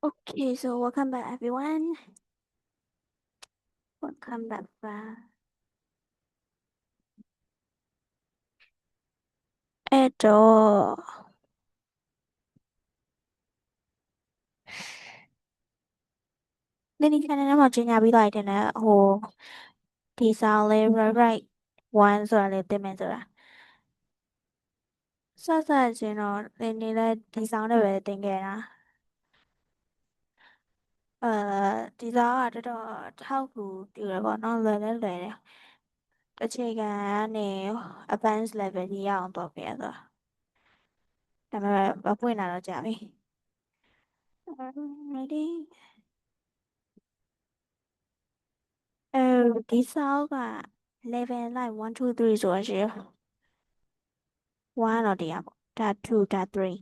Okay, so welcome back everyone. Welcome back ပါအဲ့တော့နေ့နေ့ channel ထဲမှာကြေညာပြီးသွားတယ်တဲ့ဟိုဒီစာလေး right 1ဆိုတာလေးတင်မယ်ဆိုတာစစချင်းတော့နေ့နေ့လည်းဒီဆောင်နဲ့ပဲတင်ခဲ့တာဒီစာကတော်တော်ထောက်ကူပြုတယ်ပေါ့နော်လွယ်တယ်အခြေခံကနေ advanced level ကြီးရအောင်တော့ပြရတော့ဒါပေမဲ့မပွင့်လာတော့ကြာပြီ ready ဒီစာအုပ်က level လိုက်1 2 3ဆိုတော့ရှိရ1တော့တရားပေါ့ဒါ2ဒါ3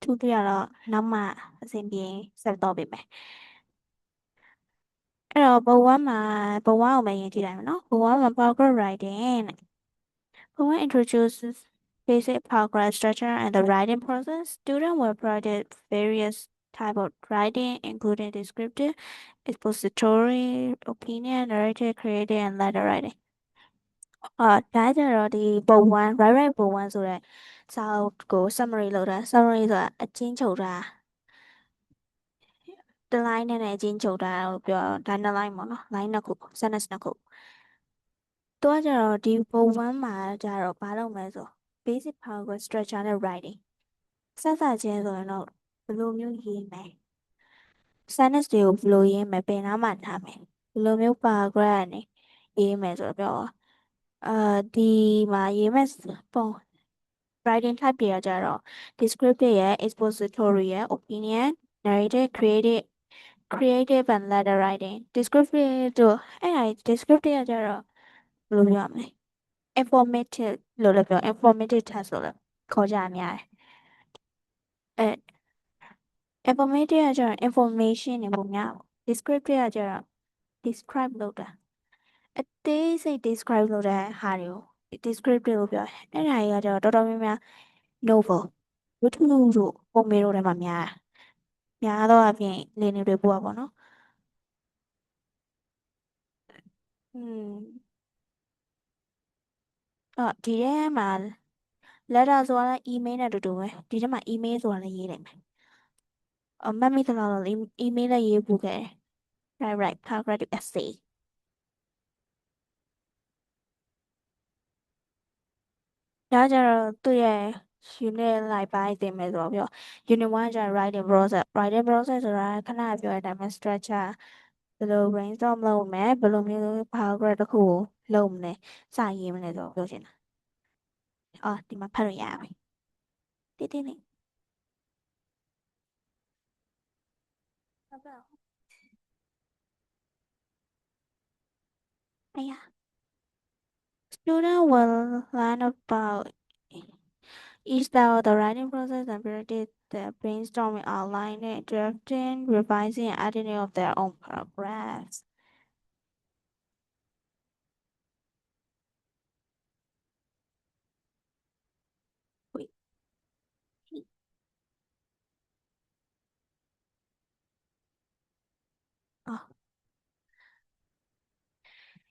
2 3ကတော့နောက်မှအဆင်ပြေဆက်တော့ပြီမယ်အဲ့တော့ဘဝမှာဘဝကိုပဲယဉ်ကြည့်လိုက်မယ်နော်ဘဝမှာ paragraph writing တဲ့ဘဝ introduces basic paragraph structure and the writing process student will practice various type of writing including descriptive expository opinion narrative creative and letter writing ဒါကြတော့ဒီဘုံ1 right ဘုံ1ဆိုတဲ့စာအုပ်ကို summary လုပ်တာ summary ဆိုတာအကျဉ်းချုပ်တာတစ် line နဲ့အကျဉ်းချုပ်တာကိုပြောဒါနှစ် line ပေါ့နော် line နှစ်ခု sentence နှစ်ခုသူကကြတော့ဒီဘုံ1မှာကြတော့ဘာလုပ်မလဲဆို basic paragraph structure နဲ့ writing စစချင်းဆိုရင်တော့ဘယ်လိုမျိုးရေးမယ် sentence တွေကိုဘယ်လိုရေးမယ်ဘယ်နားမှာထားမယ်ဘယ်လိုမျိုး paragraph နဲ့ရေးမယ်ဆိုတော့ပြောဒီမှာရေးမယ်ပုံ writing type တွေကကြတော့ descriptive ရဲ့ expository ရဲ့ opinion narrative creative and letter writing descriptive တို့အဲ့ဒါ descriptive ကကြတော့ဘယ်လိုပြောရမလဲ informative လို့လည်းပြော informative text လို့လည်းခေါ်ကြအများတယ်informative ကကြတော့ information တွေပုံများပေါ့ descriptive ကကြတော့ describe လုပ်တာအသေးစိတ် describe လုပ်တဲ့ဟာတွေကို descriptive လို့ပြောတယ်အဲ့ဒါကြီးကကြတော့တော်တော်များများ novel ဝတ္ထုတို့ပုံမေတို့ထဲမှာများသောအားဖြင့်လင်းနေတွေပို့ပါနော်ဒီထဲမှာ letter ဆိုတာလည်း email နဲ့တူတူပဲဒီထဲမှာ email ဆိုတာလည်းရေးလိုက်မယ်မှတ်မိသလောက်တော့ email လည်းရေးဖို့ခဲ့တယ် right paragraph essay ဒါကြတော့သူ့ရဲ့ unit လိုက်ပိုင်းတင်မယ်ဆိုတော့ပြော unit 1ကျ writing process ဆိုတာခဏပြောတဲ့အတိုင်းပဲ structure ဘယ်လို brainstorm လုပ်မယ်ဘယ်လိုမျိုး paragraph တစ်ခုကိုလုပ်မလဲစရေးမလဲဆိုတော့ပြောချင်တာဒီမှာဖတ်လို့ရပြီတိတိလေးဟုတ်ပါ哎呀 student will learn about each style of the writing process and practice the brainstorming outlining drafting revising and editing of their own paragraphs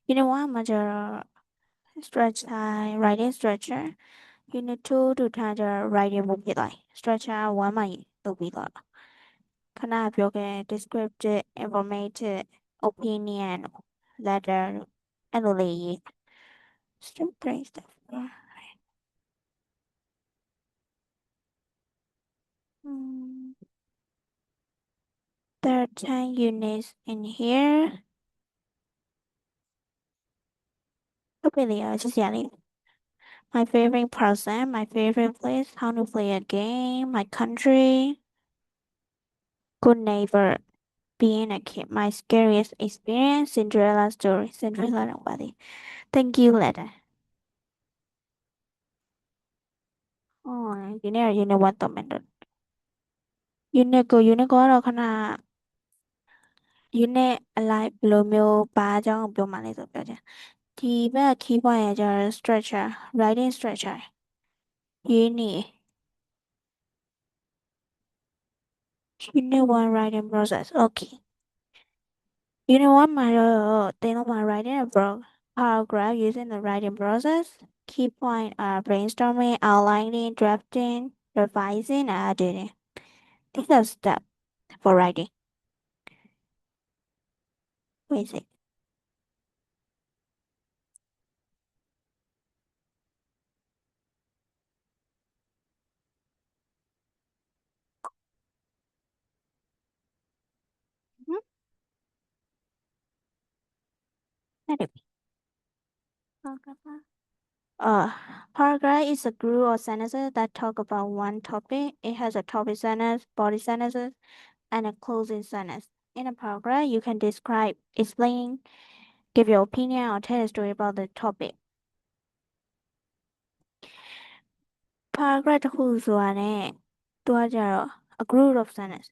unit 1မှာကျတော့ structure writing structure unit 2တို့ထားကျတော့ writing ပုံဖြစ်သွားပြီ structure 1မှာလုပ်ပြီးသွားတာခဏပြောခဲ့ descriptive informative opinion letter အဲ့လိုလေးရေး step 3 step 4 there are 10 units in here ဟုတ်ပြီလေချစ်စရာလေး my favorite person my favorite place how to play a game my country good neighbor being a kid my scariest experience Cinderella story Cinderella တော့ပါသေး thank you letter ဒီနေ့က unit 1တော့မယ်တော့ unit ကိုကတော့ခဏ unit အလိုက်ဘယ်လိုမျိုးဘာအကြောင်းကိုပြောမှလဲဆိုပြောချင်ဒီဘက်က key point ရကြတော့ structure writing structure ရေးနေ Unit 1 writing process. Okay. Unit 1 မှာတော့သင်တော့မှာ writing a paragraph using the writing process. Key point are brainstorming, outlining, drafting, revising, and editing. These are steps for writing. Basic. Mhm. Anyway, paragraph is a group of sentences that talk about one topic. It has a topic sentence, body sentences, and a closing sentence. In a paragraph, you can describe, explain, give your opinion, or tell a story about the topic. Paragraph တစ်ခုဆိုတာနဲ့သူကကြတော့ a group of sentence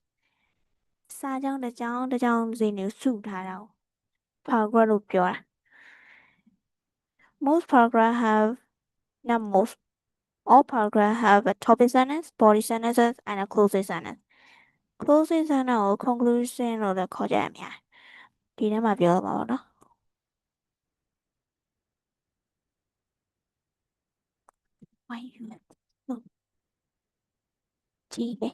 စာကြောင်းတစ်ကြောင်းတစ်ကြောင်းစီနေစုထားတာကို paragraph လို့ပြောတာ most paragraph have not most all paragraph have a topic sentence, body sentences, and a closing sentence. closing sentence ကို conclusion လို့လည်းခေါ်ကြရများဒီထဲမှာပြောတော့မှာပေါ့နော် why you ကြည့်ပဲ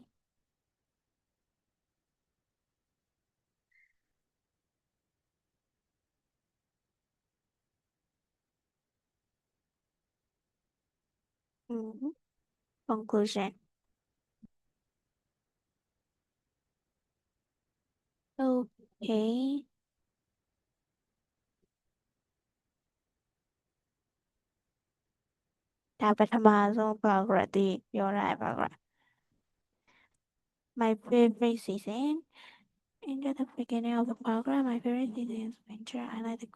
conclusion okay ဒါပထမဆုံး paragraph ဒီပြောရတဲ့ paragraph my favorite season into the beginning of the paragraph my favorite season is winter I like the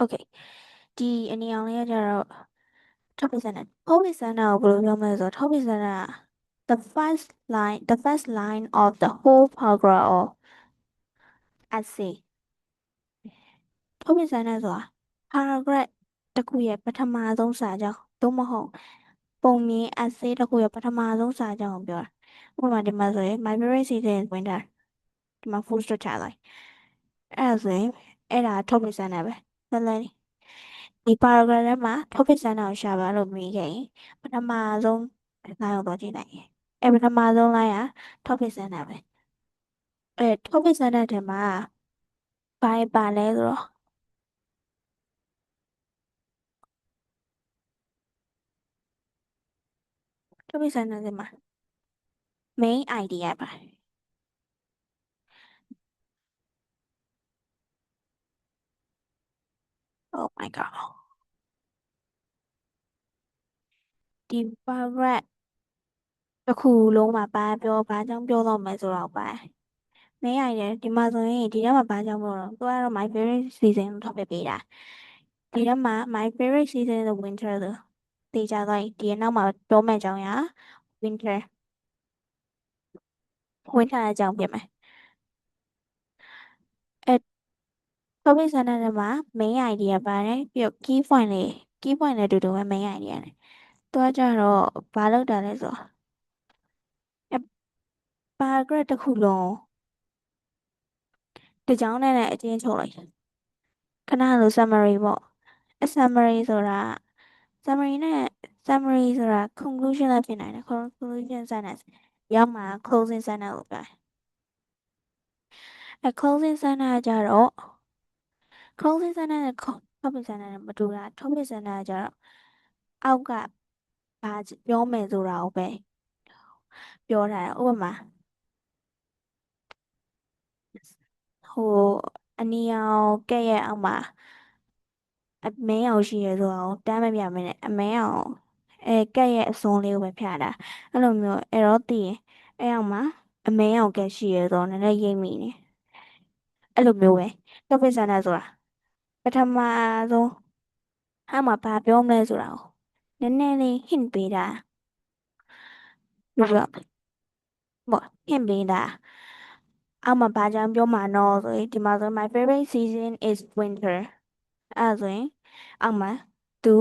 okay ဒီအနီအောင်လေးကကြတော့ topic sentence topic sentence ကိုဘယ်လိုပြောမလဲဆိုတော့ topic sentence က the first line of the whole paragraph or essay topic sentence ဆိုတာ paragraph တစ်ခုရဲ့ပထမဆုံးစာကြောင်းသို့မဟုတ်ပုံမြင် essay တစ်ခုရဲ့ပထမဆုံးစာကြောင်းကိုပြောတာဥပမာဒီမှာဆိုရင် my favorite season is winter ဒီမှာ full stop ချလိုက်အဲ့ဒါဆိုရင်အဲ့ဒါ topic sentence ပဲလဲလဲဒီ paragraph ထဲမှာ topic sentence ကိုရှာပါလို့မေးခဲ့ရင်ပထမဆုံး line ကိုသွားကြည့်လိုက်ရင်အဲ့ပထမဆုံး line က topic sentence ပဲအဲ့ topic sentence ထဲမှာဘာပါလဲဆိုတော့ topic sentence ထဲမှာ main idea ပါ oh my god ဒီ paragraph တစ်ခုလုံးမှာဘာကြောင့်ပြောတော့မယ်ဆိုတော့ပါ main idea ဒီမှာဆိုရင်ဒီထဲမှာဘာကြောင့်ပြောတော့သူကတော့ my favorite season လို့ topic ပေးတာဒီထဲမှာ my favorite season is winter ဆိုတေချာသွားရင်ဒီနောက်မှာပြောမယ့်အကြောင်းအရာ winter အကြောင်းပြင်မယ်အဲ topic sentence ထဲမှာ main idea ပါတယ်ပြီးတော့ key point လည်းအတူတူပဲ main idea နဲ့သူကကြတော့ဘာလုပ်တာလဲဆိုတော့ paragraph တစ်ခုလုံးတစ်ကြောင်းနဲ့အကျဉ်းချုပ်လိုက်တယ်ခဏလို summary ပေါ့ summary ဆိုတာ summary ဆိုတာ conclusion လည်းဖြစ်နိုင်တယ် conclusion sentence ရောက်မှာ closing sentence လို့ပြောတယ်closing sentence ကကြတော့ closing sentence နဲ့ topic sentence နဲ့မတူတာ topic sentence ကကြတော့အောက်ကဘာပြောမယ်ဆိုတာကိုပဲပြောထားတယ်ဥပမာဟိုအနီရောင်ကဲ့ရဲ့အောက်မှာအမဲရောင်ရှိရဆိုတော့တမ်းမပြမနဲ့အမဲရောင်ကဲ့ရဲ့အစွန်းလေးကိုပဲဖြာတာအဲ့လိုမျိုးအဲ့တော့တည်ရင်အဲ့အောက်မှာအမဲရောင်ကဲ့ရှိရဆိုတော့နည်းနည်းရိပ်မိနေအဲ့လိုမျိုးပဲ topic sentence ဆိုတာပထမဆုံးအဲ့မှာဘာပြောမလဲဆိုတာကိုနည်းနည်းလေး hint ပေးတာလို့ပြောပေါ့ hint ပေးတာ အောက်မှာဘာကြောင့်ပြောမှာနော်ဆိုရင်ဒီမှာဆို my favorite season is winter အဲ့ဒါဆိုရင်အောက်မှာသူ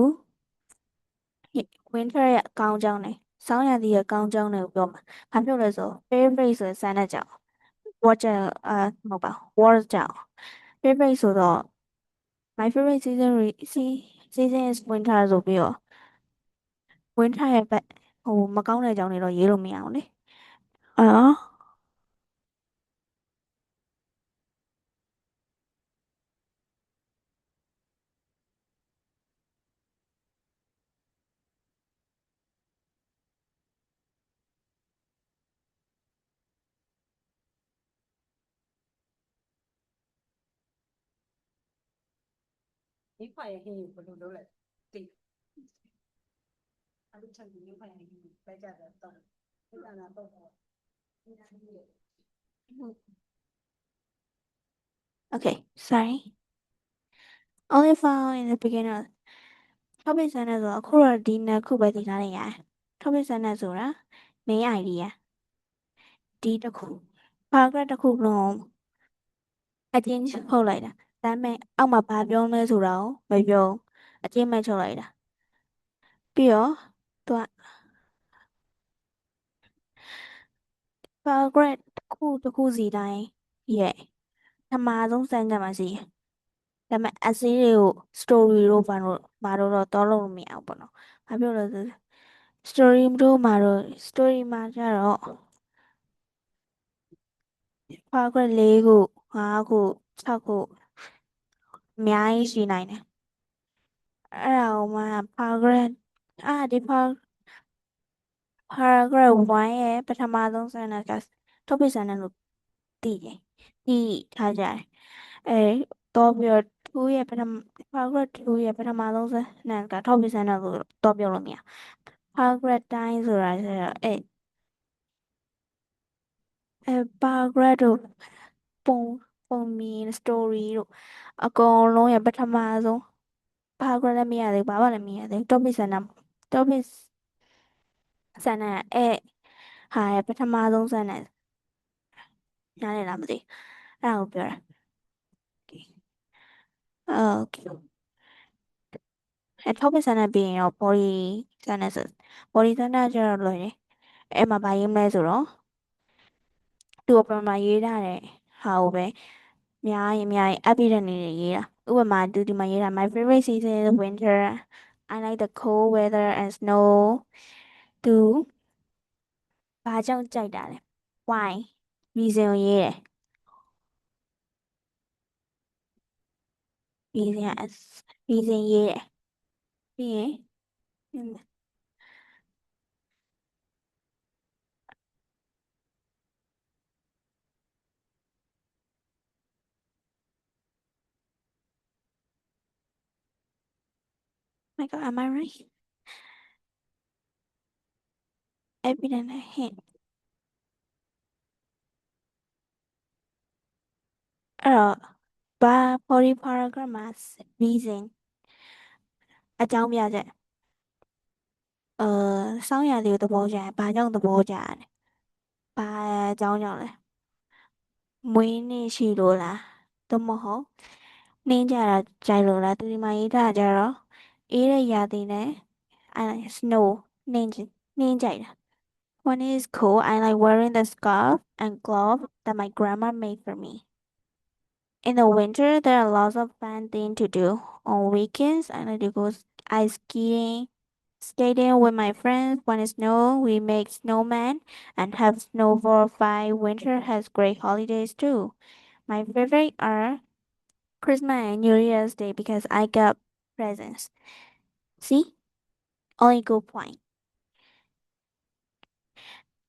winter ရဲ့အကောင်းကြောင်းနဲ့ဆောင်းရာသီရဲ့အကောင်းကြောင်းတွေကိုပြောမှာဘာဖြစ်လို့လဲဆို favorite ဆိုတဲ့ဆန်းတဲ့ကြောင့် what ကြောင့်မဟုတ်ပါဘူး what ကြောင့် favorite ဆိုတော့ my favorite season is winter ဆိုပြီးတော့ winter ရဲ့ဘက်မကောင်းတဲ့အကြောင်းတွေတော့ရေးလို့မရအောင်လေအဲ့တော့okay sorry only found in the beginning topic ဆန်းတဲ့ဆိုတော့အခုတော့ဒီနှစ်ခုပဲသိထားနေရတယ် topic ဆန်းတဲ့ဆိုတာ main idea ဒီတစ်ခု paragraph တစ်ခုလုံးအချင်းထုတ်လိုက်တာဒါပေမဲ့အောက်မှာဘာပြောလဲဆိုတာကိုမပြောအချင်းမဲ့ထုတ်လိုက်တာပြီးတော့သူက paragraph တစ်ခုစီတိုင်းရဲ့ပထမဆုံးစမ်းကြမှာရှိတယ်ဒါပေမဲ့ essay တွေကို story တို့ဘာလို့တော့တောလို့မရဘူးပေါ့နော်ဘာဖြစ်လို့လဲဆို story တို့မှာတော့ story မှာကျတော့ paragraph 4ခု5ခု6ခုအများကြီးရှိနိုင်တယ်အဲ့ဒါကိုမှ paragraph ဒီ paragraph 1ရဲ့ပထမဆုံး sentence က topic sentence လို့သိတယ်သိထားကြတယ်တော့ပြီးတော့2ရဲ့paragraph 2ရဲ့ပထမဆုံး sentence က topic sentence လို့တော့ပြောလို့မရ paragraph တိုင်းဆိုတာကျတော့paragraph တို့ပုံမြင် story တို့အကုန်လုံးရဲ့ပထမဆုံး paragraph လည်းမရသေးဘူးဘာမှလည်းမရသေးဘူး topic sentence ဟာရဲ့ပထမဆုံး sentence နားလည်လားမသိအဲ့ဒါကိုပြောတာokay topic sentence ပြီးရင်တော့ body sentence ကျတော့လွယ်တယ်အဲ့မှာဘာရေးမလဲဆိုတော့သူ့အပေါ်မှာရေးထားတဲ့ဟာကိုပဲအများကြီး evidence တွေရေးတာဥပမာသူဒီမှာရေးတာ my favorite season is winter I like the cold weather and snow သူဘာကြောင့်ကြိုက်တာလဲ why reason ကိုရေးတယ် reason ရေးတယ်ပြီးရင်my god am I right evidence နဲ့ hint အဲ့တော့body paragraph မှာ reason အကြောင်းပြချက်ဆောင်းရာသီကိုသဘောကျတယ်ဘာကြောင့်သဘောကျတယ်ဘာအကြောင်းကြောင့်လဲမွေးနေ့ရှိလို့လားသို့မဟုတ်နှင်းကြတာကြိုက်လို့လားသူဒီမှာရေးထားတာကြတော့အေးတဲ့ရာသီနဲ့ I like snow နှင်းကြိုက်တာ When it is cold I like wearing the scarf and glove that my grandma made for me In the winter, there are lots of fun things to do. On weekends, I like to go ice skating with my friends. When it snows, we make snowmen and have snowball fight. Winter has great holidays too. My favorite are Christmas and New Year's Day because I got presents. See? Only good point.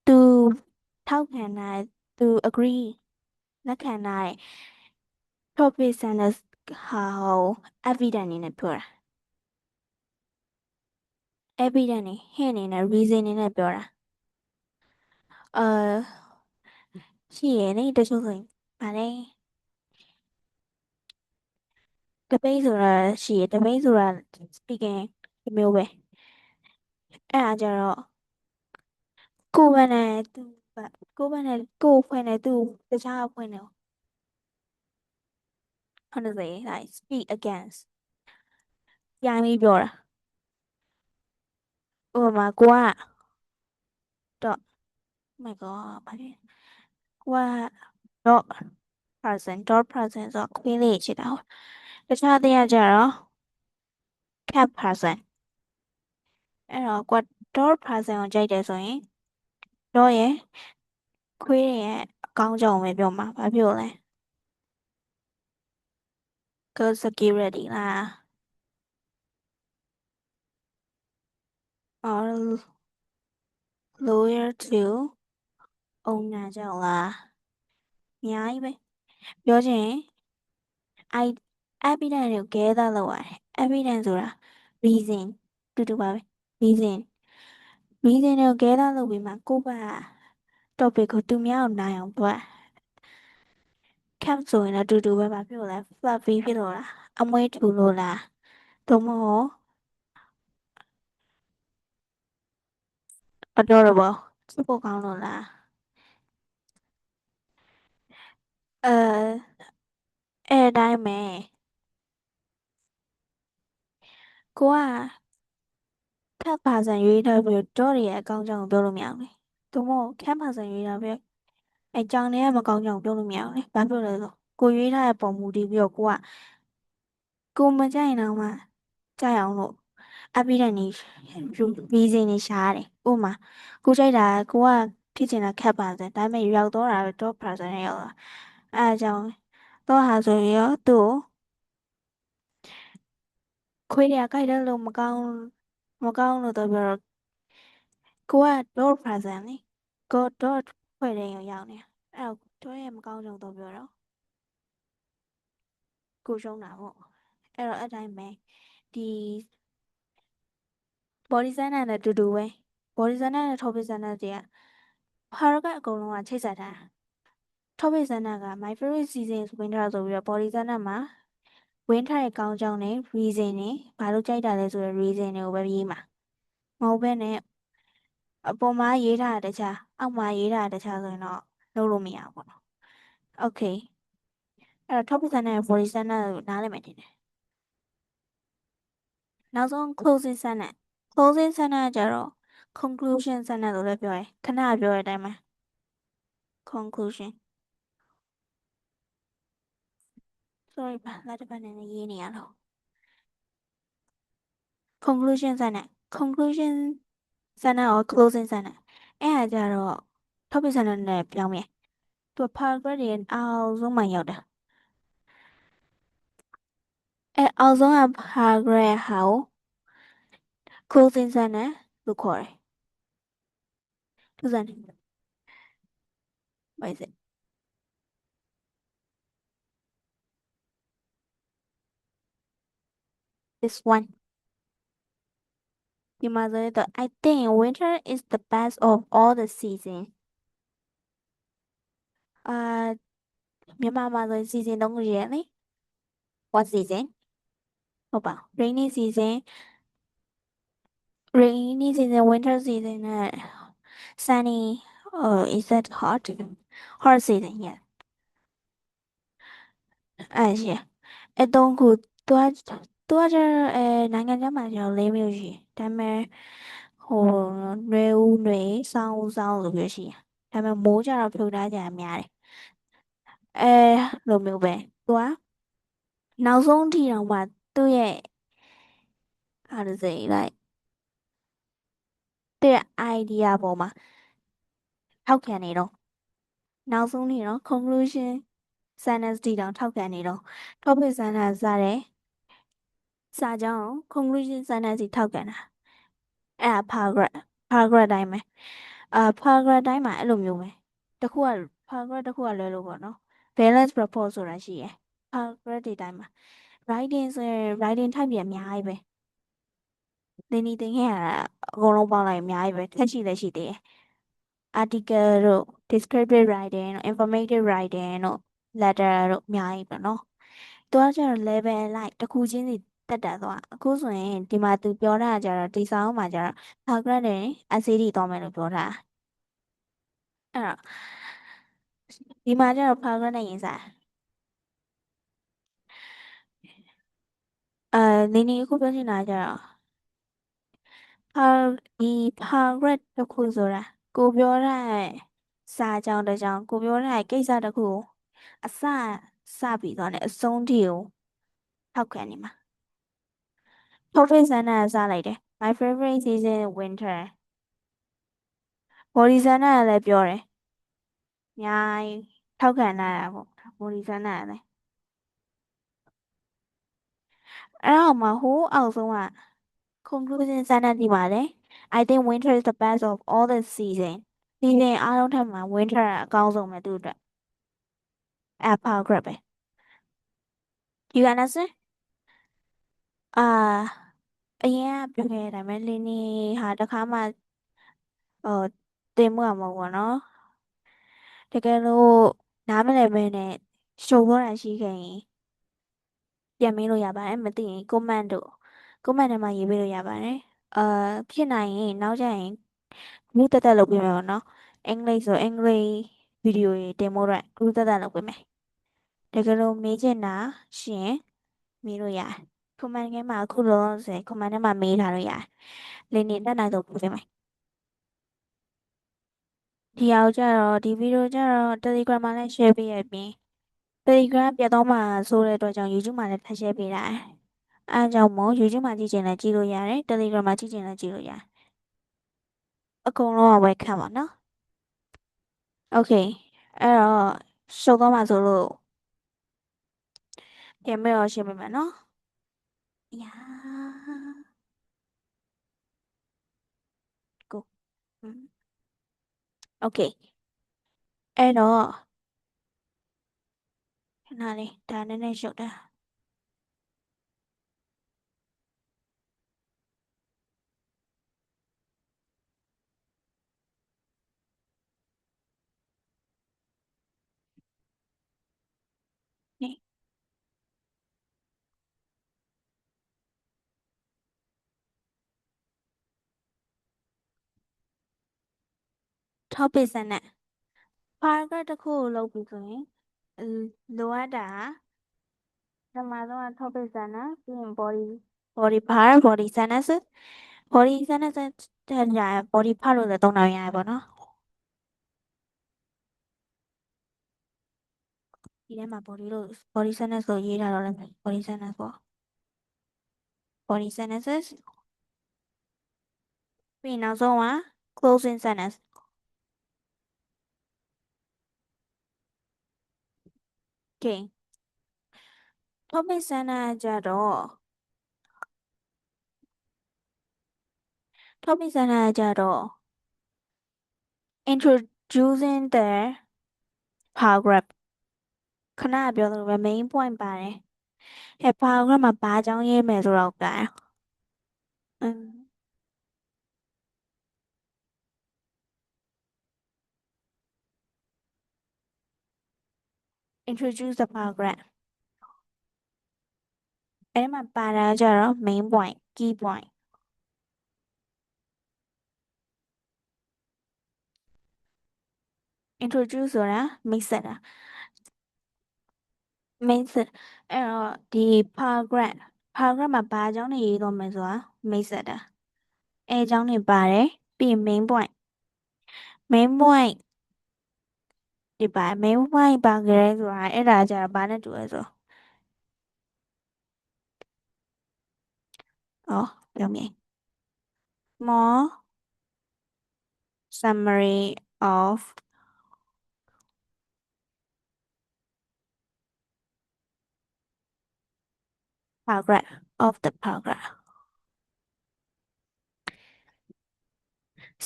To how can I to agree? လက်ခံနိုင် topic sentence ဟာကို evidence အနေနဲ့ပြောတာ evidence နေ hint အနေနဲ့ reason အနေနဲ့ပြောတာရှိရယ်လေတချို့ဆိုရင်ဗာလဲ debate ဆိုတာရှိရယ် debate ဆိုတာ speaking တစ်မျိုးပဲအဲ့ဒါကြတော့ကိုယ့်ဘက်နဲ့သူ ကိုယ့်ဘက်နဲ့ကိုယ့်ဖွင့်တယ်သူတခြားကဖွင့်တယ်ဟုတ်တယ် like speak against ပြိုင်ပြီးပြောတာဥပမာကိုက dot my god ဘာလဲကိုက dot person ဆိုတော့ခွေးလေးရှိတာဟုတ်တခြားတရကြတော့ cat person အဲ့တော့ကိုက dot person ကိုကြိုက်တယ်ဆိုရင် dot ရဲ့ခွေးရဲ့အကောင်းကြောင်ပဲပြောမှာဘာဖြစ်လို့လဲ good security လား or loyal to owner ကြောင့်လားအများကြီးပဲပြောချင် I evidence ကို gather လုပ်ရတယ် evidence ဆိုတာ reason တူတူပါပဲ reason တွေကို gather လုပ်ပြီးမှကိုယ့်ဘက်က topic ကိုသူများကိုနိုင်အောင်ပြောတာ cap ဆိုရင်လည်းအတူတူပဲဘာဖြစ်လို့လဲ fluffy ဖြစ်လို့လားအမွှေးထူလို့လားသို့မဟုတ် adorable ချစ်ဖို့ကောင်းလို့လားအဲ့အတိုင်းပဲကိုက cat person ရွေးထားပြီး dot တွေရဲ့အကောင်းကြောင်းကိုပြောလို့မရဘူးလေသို့မဟုတ် cat person ရွေးထားပြီးအဲ့ကြောင်တွေကမကောင်းကြောင်းပြောလို့မရဘူးလေဘာဖြစ်လို့လဲဆိုကိုရွေးထားတဲ့ပုံမူတည်ပြီးတော့ကိုမကြိုက်ရင်တော့မှကြိုက်အောင်လို့ evidence တွေ reason တွေရှာရတယ်ဥပမာကိုကြိုက်တာကိုကဖြစ်ချင်တာ cat person ဒါပေမဲ့ရောက်တော့တာ dot person နဲ့ရောက်တာအဲ့အကြောင်းတော့ဟာဆိုရင်ရောသူ့ကိုခွေးတွေကကြိုက်တယ်လို့မကောင်းလို့တော့ပြောတော့ကိုက dot person လေကို dot ဖွဲ့တဲ့ရောရောက်နေတာအဲ့တော့ dot ရဲ့မကောင်းကြောင်းတော့ပြောတော့ကိုရှုံးတာပေါ့အဲ့တော့အဲ့တိုင်းပဲဒီ body center နဲ့တူတူပဲ body center နဲ့ topic center တွေက paragraph အကုန်လုံးကချိတ်ဆက်ထားတာ topic center က my favorite season is winter ဆိုပြီးတော့ body center မှာ winter ရဲ့ကောင်းကြောင်းနဲ့ reason တွေဘာလို့ကြိုက်တာလဲဆိုတဲ့ reason တွေကိုပဲရေးမှာမဟုတ်ဘဲနဲ့အပေါ်မှာရေးထားတာတခြားအောက်မှာရေးထားတာတခြားဆိုရင်တော့လုပ်လို့မရဘူးပေါ့နော် okay အဲ့တော့ topic center နဲ့ body center ကိုနားလည်မယ်ထင်တယ်နောက်ဆုံး closing sentence closing sentence ကကြတော့ conclusion sentence လို့လည်းပြောတယ်ခဏပြောတဲ့အတိုင်းပဲ conclusion sorry ပါလက်တစ်ဖက်နဲ့ရေးနေရတော့ conclusion sentence conclusion sentence or closing sentence အဲ့ဒါကြတော့ topic sentence နဲ့ပြောင်းမယ်သူ paragraph တွေအောက်ဆုံးမှရောက်တာအဲ့အောက်ဆုံးက paragraph ဟာကို closing sentence လို့ခေါ်တယ်သူစမ်းတယ် what is it this one ဒီမှာဆိုရင် I think winter is the best of all the season မြန်မာမှာဆိုရင် season 3ခုရှိတယ်လေ what season ဟုတ်ပါ rainy season winter season နဲ့ sunny is that hot season yeah အဲ့ရှိအဲ့သုံးခုသူကကျတော့နိုင်ငံခြားမှာကျတော့၄မျိုးရှိတယ်ဒါပေမဲ့ဟိုနွေဦးနွေဆောင်းဦးဆောင်းလို့ပြောရှိတယ်ဒါပေမဲ့မိုးကျတော့ဖြုတ်ထားကြတာများတယ်အဲလိုမျိုးပဲသူကနောက်ဆုံးထိတော့မှသူ့ရဲ့ how to say like သူ့ရဲ့ idea ပေါ်မှာထောက်ခံနေတော့နောက်ဆုံးထိတော့ conclusion sentence တိတောင်ထောက်ခံနေတော့ topic sentence စတဲ့စာကြောင်း conclusion sentence စီထောက်ခံတာအဲ့ဒါ paragraph တိုင်းပဲparagraph တိုင်းမှာအဲ့လိုမျိုးပဲတစ်ခုက paragraph တစ်ခုကလွဲလို့ပေါ့နော် balance report ဆိုတာရှိရယ် paragraph တွေတိုင်းမှာ writing ဆိုရင် writing type တွေအများကြီးပဲသင်ခဲ့ရတာအကုန်လုံးပေါင်းလိုက်အများကြီးပဲထက်ရှိလည်းရှိသေးတယ် article တို့ descriptive writing တို့ informative writing တို့ letter တို့အများကြီးပဲနော်သူကကျတော့ level လိုက်တစ်ခုချင်းစီတက်တာသွားအခုဆိုရင်ဒီမှာသူပြောတာကျတော့ဒီစာအုပ်မှာကျတော့ paragraph နဲ့ essay တွေသွားမယ်လို့ပြောတာ အဲ့တော့ဒီမှာကျတော့ paragraph နဲ့ရင်ဆိုင်နင်းနီအခုပြောချင်တာကျတော့ပါဒီ paragraph တစ်ခုဆိုတာကိုပြောတဲ့စာကြောင်းတစ်ကြောင်းကိုပြောတဲ့ကိစ္စတစ်ခုကိုအစစပြီးသွားတယ်အဆုံးထိကိုထောက်ခံနေမှာ topic ဆန္ဒကစလိုက်တယ် my favorite season is winter body ဆန္ဒကလည်းပြောတယ်အများကြီးထောက်ခံလာတာပေါ့ body ဆန္ဒကလည်းအဲ့တော့မှဟိုးအောက်ဆုံးက conclusion ဆန္ဒဒီမှာလေ I think winter is the best of all the season အားလုံးထက်မှာ winter ကအကောင်းဆုံးပဲသူ့အတွက်အဲ့ paragraph ပဲ you understand အာအရင်ကပြောခဲ့တဲ့အတိုင်းပဲလင်းနေဟာတခါမှဟိုတင်မှုမှာမဟုတ်ဘူးเนาะတကယ်လို့နားမလည်မဲနဲ့ရှုံသွားတာရှိခဲ့ရင်ပြန်မေးလို့ရပါတယ်မသိရင် comment တို့ comment ထဲမှာရေးပေးလို့ရပါတယ်ဖြစ်နိုင်ရင်နောက်ကျရင် group တက်တက်လုပ်ပေးမယ်ပေါ့နော်အင်္ဂလိပ်ဆိုအင်္ဂလိပ်ဗီဒီယိုတွေတင်ဖို့အတွက် group တက်တက်လုပ်ပေးမယ်တကယ်လို့မေးချင်တာရှိရင်မေးလို့ရတယ် comment ထဲမှာအခုလောလောဆယ် comment ထဲမှာမေးထားလို့ရတယ်လင်းနေတက်နိုင်တော့ပို့ပေးမယ်ဒီအောင်ကြတော့ဒီဗီဒီယိုကြတော့ Telegram မှာလည်း share ပေးရပြင် Telegram ပြတ်တော့မှာဆိုတဲ့အတွက်ကြောင့် YouTube မှာလည်းထပ် share ပေးတာအဲအကြောင့်မို့ YouTube မှာကြည့်ချင်လည်းကြည့်လို့ရတယ် Telegram မှာကြည့်ချင်လည်းကြည့်လို့ရတယ်အကုန်လုံးက welcome ပါနော် Okay အဲ့တော့ရှုပ်သွားမှာဆိုလို့ပြန်ပြီးတော့ရှင်းပေးမယ်နော်呀ကိုOkay အဲ့တော့ခဏလေးဒါနည်းနည်းရှုပ်တာနေ topic ဆန်တဲ့ paragraph တစ်ခုကိုလုပ်ပြီးဆိုရင်လိုအပ်တာပထမဆုံးက topic ဆန်တာပြီးရင် body part body sentence body sentence တဲ့ညာ body part လို့လည်းသုံးတာရတယ်ပေါ့နော်ဒီထဲမှာ body sentence လို့ရေးထားတော့လည်း body sentence ပေါ့ body sentences ပြီးရင်နောက်ဆုံးက closing sentence okay topic ဆန်တာကြတော့ topic ဆန်တာကြတော့ introducing the paragraph ခဏပြောသလိုပဲ main point ပါတယ်paragraph မှာဘာအကြောင်းရေးမယ်ဆိုတော့ပြintroduce the paragraph အဲ့မှာပါတာကြတော့ main point key point introduce ဆိုတာ မိတ်ဆက်တာမိတ်ဆက်အဲ့တော့ဒီ paragraph မှာဘာအကြောင်းတွေရေးတော့မယ်ဆိုတာမိတ်ဆက်တာအဲအကြောင်းတွေပါတယ်ပြီးရင် main point ဒီပါ main point ပါကြဲဆိုတာအဲ့ဒါကြတော့ဘာနဲ့တူလဲဆိုပြောမြင် more summary of paragraph of the paragraph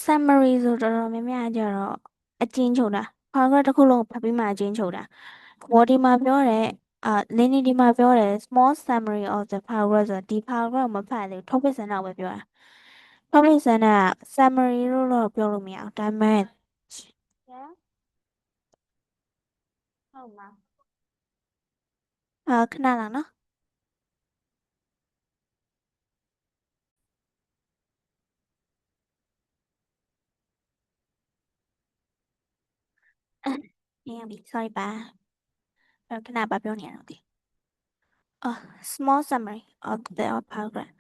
summary ဆိုတော်တော်များများကြတော့အကျဉ်းချုပ်တာ paragraph တစ်ခုလုံးဖတ်ပြီးမှအကျဉ်းချုပ်တာ body မှာပြောတဲ့Lenny ဒီမှာပြောတယ် small summary of the paragraph ဆိုတော့ဒီ paragraph မဖတ်သေးဘူး topic ဆန္ဒပဲပြောတာ topic ဆန္ဒက summary လို့တော့ပြောလို့မရဘူးဒါပေမဲ့ဟုတ်မှာခဏလောက်နော် မြင်ရပြီ sorry ပါခဏဘာပြောနေရတော့ဒီsmall summary of the paragraph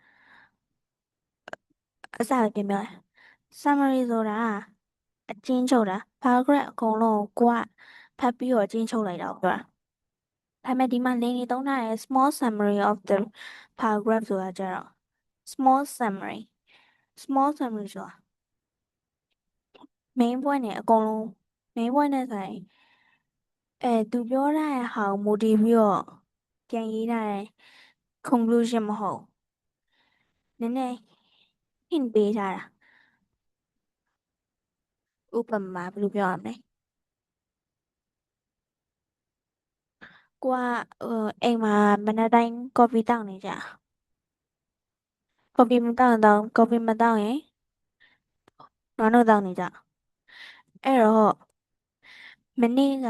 အစပဲပြင်ပြောတယ် summary ဆိုတာအကျဉ်းချုပ်တာ paragraph အကုန်လုံးကိုကိုကဖတ်ပြီးတော့အကျဉ်းချုပ်လိုက်တာကိုပြောတာဒါပေမဲ့ဒီမှာလိန်နေသုံးထားတဲ့ small summary of the paragraph ဆိုတာကြတော့ small summary ဆိုတာ main point နဲ့အကုန်လုံး main point နဲ့ဆိုရင်သူပြောထားတဲ့ဟာကိုမူတည်ပြီးတော့ပြန်ရေးထားတဲ့ conclusion မဟုတ်နည်းနည်း hint ပေးထားတာဥပမာဘယ်လိုပြောရမလဲကိုကအိမ်မှာမနက်တိုင်း coffee တောက်နေကြ coffee မတောက်ရင် coffee မတောက်ရင်နွားနို့တောက်နေကြအဲ့တော့မနေ့က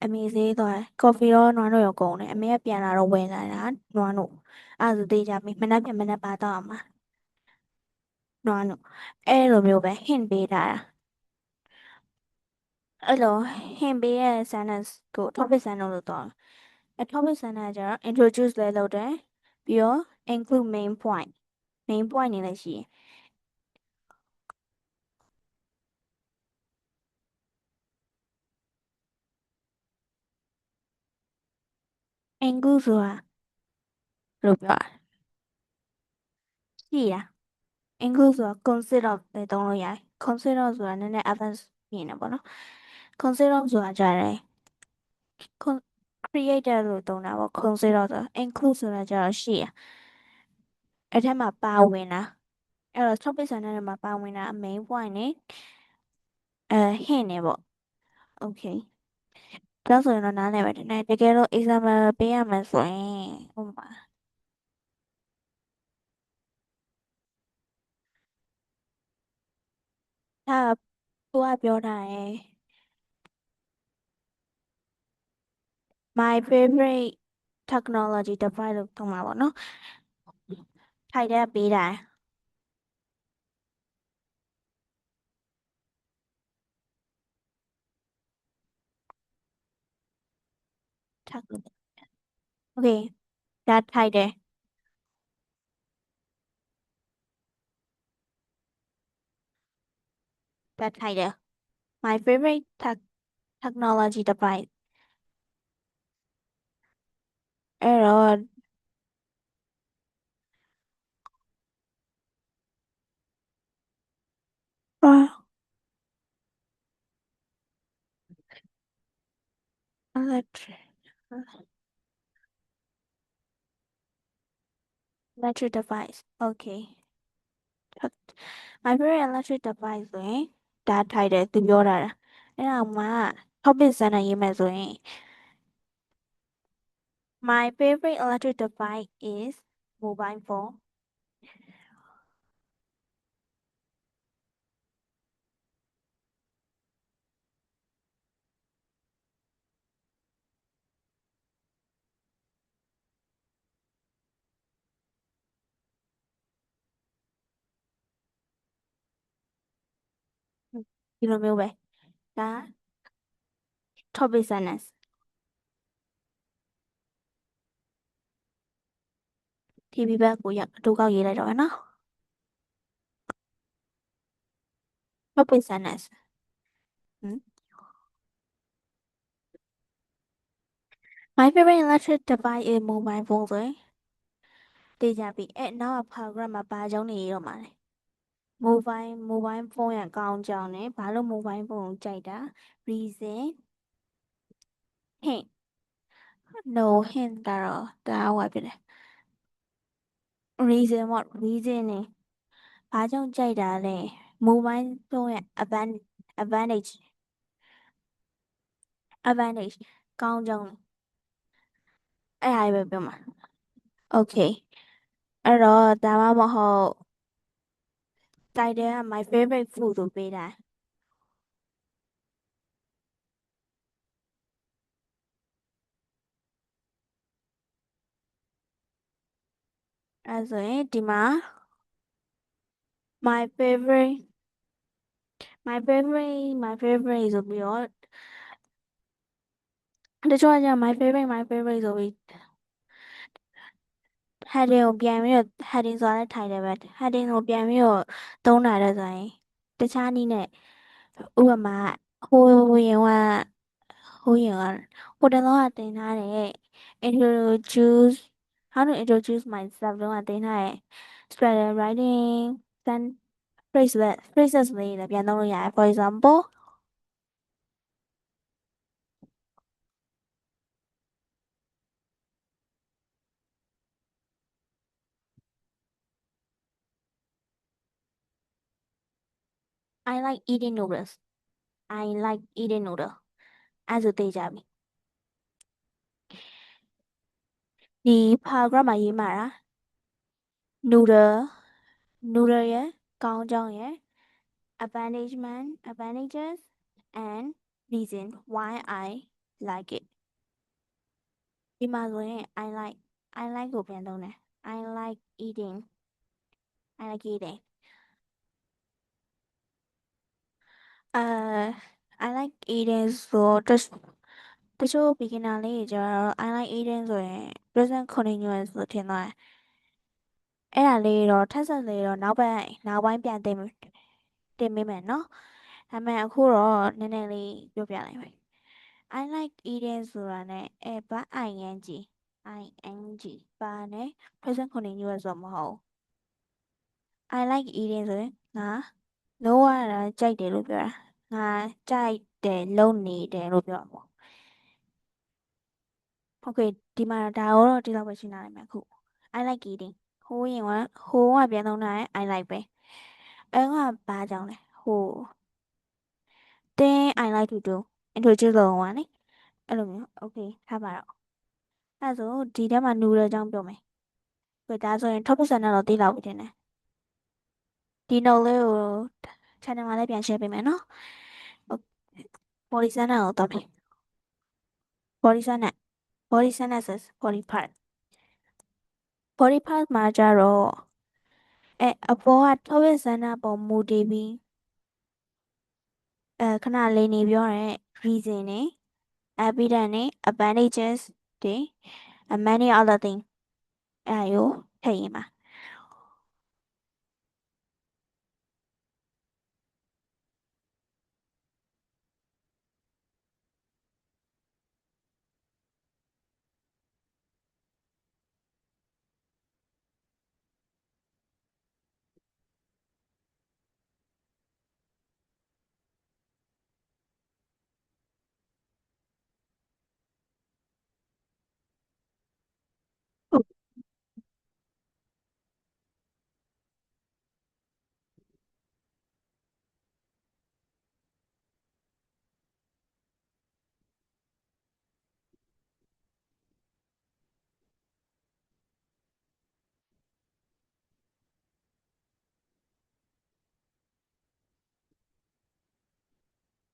အမေဈေးသွားတယ် coffee ရောနွားနို့ရောကုန်တယ်အမေကပြန်လာတော့ဝယ်လာတာနွားနို့အဲ့ဒါဆိုသေချာပြီမနက်ဖြန်မနက်ပါတောက်ရမှာနွားနို့အဲ့လိုမျိုးပဲ hint ပေးထားတာအဲ့လို hint ပေးတဲ့ sentence ကို topic sentence လို့ခေါ်တယ် topic sentence ကကျတော့ introduce လည်းလုပ်တယ်ပြီးတော့ include main point နေလည်းရှိတယ် include ဆိုတာဘယ်လိုပြောရလဲရှိတာ include ဆိုတာ consider လည်းသုံးလို့ရတယ် consider ဆိုတာနည်းနည်း advance မြင်တယ်ပေါ့နော် consider ဆိုတာကြတယ် creator လို့သုံးတာပေါ့ consider ဆိုတာ include ဆိုတာကြတော့ရှိတာအဲ့ထက်မှာပါဝင်တာအဲ့တော့ topic sentence ထဲမှာပါဝင်တာ main point နဲ့hint နေပေါ့ okay ဒါဆိုရင်တော့နားလည်မယ်ထင်တယ်တကယ်လို့ example ပေးရမယ်ဆိုရင်ဥပမာဒါသူကပြောထားတယ် my favorite technology device လို့သုံးမှာပေါ့နော်ထိုက်တဲ့ပေးတာ okay ဒါထိုက်တယ်ဒါထိုက်တယ် my favorite technology device အဲ့တော့ electric device okay my favorite electric device ဆိုရင်ဒါထိုက်တယ်သူပြောတာအဲ့ဒါမှ topic sentence ရေးမယ်ဆိုရင် my favorite electric device is mobile phone ဒီလိုမျိုးပဲဒါ topic sentence ဒီဘက်ကိုအတူကောက်ရေးလိုက်တော့မယ်နော် topic sentence my favorite electric device is mobile phone ဆိုရင်သိကြပြီအဲ့နောက်က paragraph မှာဘာကြောင့်နေရတော့မှာလဲ mobile phone ရဲ့ကောင်းကြောင်းနဲ့ဘာလို့ mobile phone ကိုကြိုက်တာ reason hint no hint ကတော့ဒါဟိုဖြစ်တယ် reason what reason နေဘာကြောင့်ကြိုက်တာလဲ mobile phone ရဲ့ advantage ကောင်းကြောင်းအဲ့ဟာပဲပြောမှာ okay အဲ့တော့ဒါမှမဟုတ် title က my favorite food ဆိုပေးတာအဲ့ဆိုရင်ဒီမှာ my favorite ဆိုပြီးတော့ တချို့ကကျ my favorite ဆိုပြီး heading ကိုပြန်ပြီးတော့ heading ဆိုတာလည်း title ပဲ heading ကိုပြန်ပြီးတော့သုံးတာတဲ့ဆိုရင်တခြားနည်းနဲ့ဥပမာဟိုရင်ကဟိုတလောကတင်ထားတဲ့ introduce how to introduce myself တုန်းကတင်ထားတဲ့ spread writing then phrases လေးတွေလည်းပြန်သုံးလို့ရတယ် for example I like eating noodles I like eating noodle အဲ့ဒါဆိုသိကြပြီဒီ paragraph မှာရေးမှာတာ noodle ရဲ့ကောင်းကြောင်းရဲ့ advantages and reason why I like it ဒီမှာဆိုရင် I like ကိုပြန်သုံးတယ် I like eating I like eating I like eating ဆိုတချို့ beginner လေးတွေကျတော့ I like eating ဆိုရင် present continuous လို့ထင်သွားတယ်အဲ့ဒါလေးတော့ထပ်ဆက်လေးတော့နောက်ပိုင်းပြန်တင်ပေးမယ်နော်ဒါပေမဲ့အခုတော့နည်းနည်းလေးပြောပြလိုက်မယ် I like eating ဆိုတာနဲ့ဘာ ing ပါနဲ့ present continuous ဆိုမဟုတ် I like eating ဆိုရင်ငါလုံးဝကြိုက်တယ်လို့ပြောတာငါကြိုက်တယ်လုပ်နေတယ်လို့ပြောတာပေါ့ Okay ဒီမှာဒါတော့ဒီလောက်ပဲရှင်းထားလိုက်မယ်အခု I like eating ဟိုကပြန်သုံးထားရင် I like ပဲအဲ့ကဘာကြောင့်လဲတင်း I like to do introduce လုပ်အောင်ပါလေအဲ့လိုမျိုး Okay ထားပါတော့အဲ့ဆိုဒီထဲမှာ noodle အကြောင်းပြောမယ်ဒါဆိုရင် topic center တော့သိလောက်ပြီထင်တယ်ဒီ note လေးကို channel မှာလည်းပြန် share ပေးမယ်နော် body center ကိုတော့ပြီ body center is body part မှာကြတော့အပေါ်က topic center ပေါ်မူတည်ပြီးခဏလေးနေပြောတဲ့ reason တွေ evidence တွေ advantages တွေ many other thing အဲ့ဒါကိုထည့်ရင်ပါ